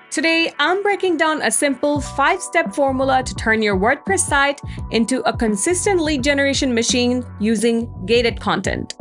Today, I'm breaking down a simple 5-step formula to turn your WordPress site into a consistent lead generation machine using gated content.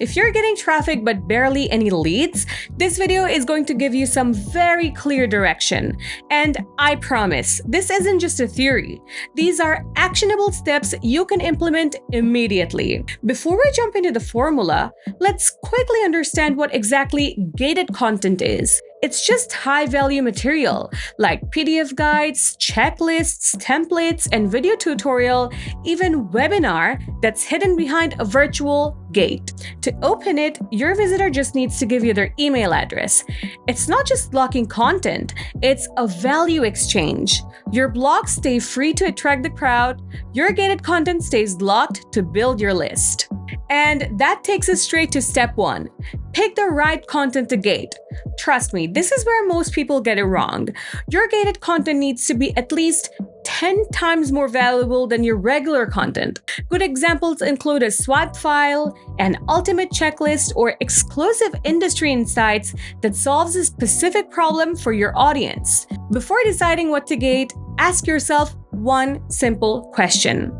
If you're getting traffic but barely any leads, this video is going to give you some very clear direction. And I promise, this isn't just a theory. These are actionable steps you can implement immediately. Before we jump into the formula, let's quickly understand what exactly gated content is. It's just high-value material like PDF guides, checklists, templates, and video tutorial, even webinar that's hidden behind a virtual gate. To open it, your visitor just needs to give you their email address. It's not just blocking content, it's a value exchange. Your blogs stay free to attract the crowd, your gated content stays locked to build your list. And that takes us straight to step 1. Pick the right content to gate. Trust me, this is where most people get it wrong. Your gated content needs to be at least 10 times more valuable than your regular content. Good examples include a swag file, an ultimate checklist, or exclusive industry insights that solves a specific problem for your audience. Before deciding what to gate, ask yourself one simple question.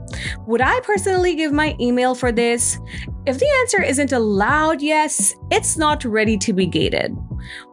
Would I personally give my email for this? If the answer isn't a loud yes, it's not ready to be gated.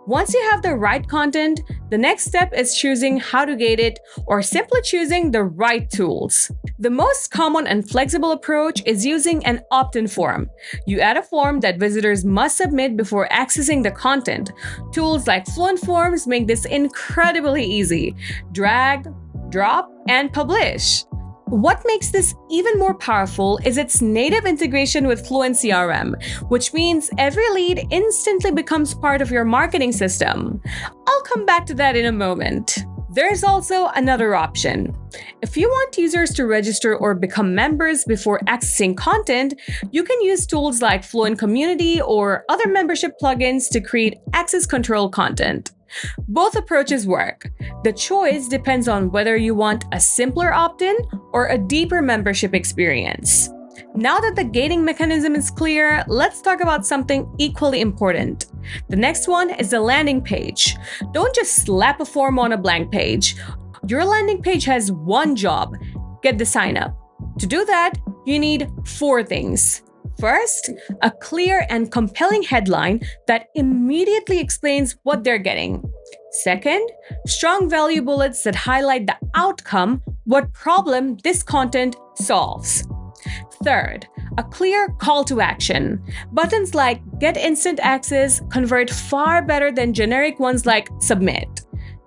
Once you have the right content, the next step is choosing how to gate it or simply choosing the right tools. The most common and flexible approach is using an opt-in form. You add a form that visitors must submit before accessing the content. Tools like Fluent Forms make this incredibly easy. Drag, drop, and publish. What makes this even more powerful is its native integration with FluentCRM, which means every lead instantly becomes part of your marketing system. I'll come back to that in a moment. There's also another option. If you want users to register or become members before accessing content, you can use tools like FluentCommunity or other membership plugins to create access control content. Both approaches work. The choice depends on whether you want a simpler opt-in or a deeper membership experience. Now that the gating mechanism is clear, let's talk about something equally important. The next one is the landing page. Don't just slap a form on a blank page. Your landing page has one job: get the sign up. To do that, you need 4 things. First, a clear and compelling headline that immediately explains what they're getting. Second, strong value bullets that highlight the outcome, what problem this content solves. Third, a clear call to action. Buttons like Get Instant Access convert far better than generic ones like Submit.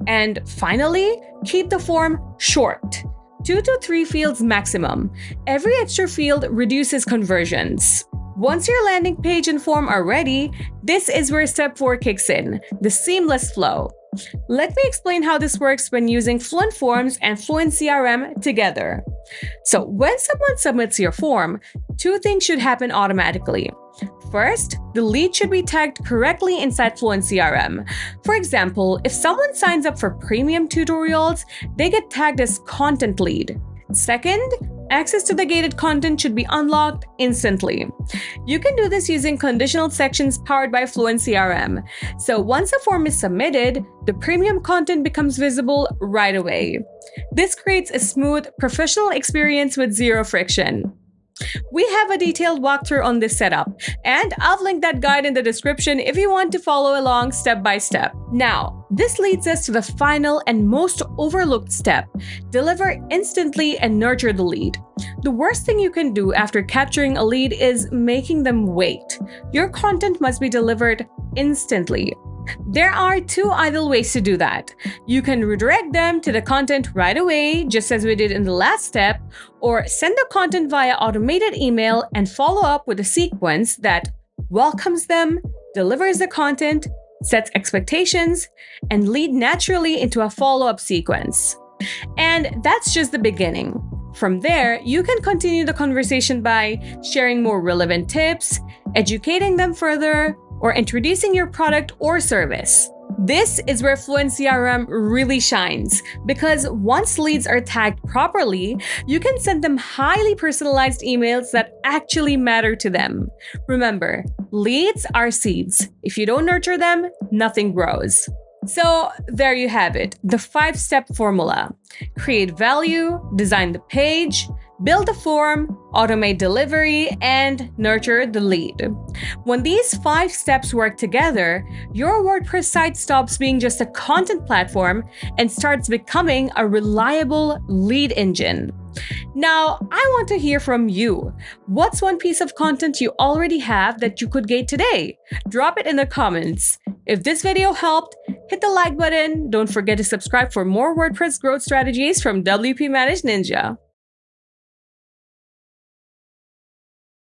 And finally, keep the form short. 2 to 3 fields maximum. Every extra field reduces conversions. Once your landing page and form are ready, this is where step 4 kicks in, the seamless flow. Let me explain how this works when using Fluent Forms and FluentCRM together. So when someone submits your form, 2 things should happen automatically. First, the lead should be tagged correctly inside FluentCRM. For example, if someone signs up for premium tutorials, they get tagged as content lead. Second, access to the gated content should be unlocked instantly. You can do this using conditional sections powered by FluentCRM. So once a form is submitted, the premium content becomes visible right away. This creates a smooth, professional experience with 0 friction. We have a detailed walkthrough on this setup, and I've linked that guide in the description if you want to follow along step by step. Now, this leads us to the final and most overlooked step: deliver instantly and nurture the lead. The worst thing you can do after capturing a lead is making them wait. Your content must be delivered instantly. There are 2 ideal ways to do that. You can redirect them to the content right away, just as we did in the last step, or send the content via automated email and follow up with a sequence that welcomes them, delivers the content, sets expectations, and lead naturally into a follow-up sequence. And that's just the beginning. From there, you can continue the conversation by sharing more relevant tips, educating them further, or introducing your product or service. This is where FluentCRM really shines, because once leads are tagged properly, you can send them highly personalized emails that actually matter to them. Remember, leads are seeds. If you don't nurture them, nothing grows. So there you have it, the 5-step formula. Create value, design the page, build the form, automate delivery, and nurture the lead. When these 5 steps work together, your WordPress site stops being just a content platform and starts becoming a reliable lead engine. Now, I want to hear from you. What's one piece of content you already have that you could get today? Drop it in the comments. If this video helped, hit the like button. Don't forget to subscribe for more WordPress growth strategies from WPManageNinja.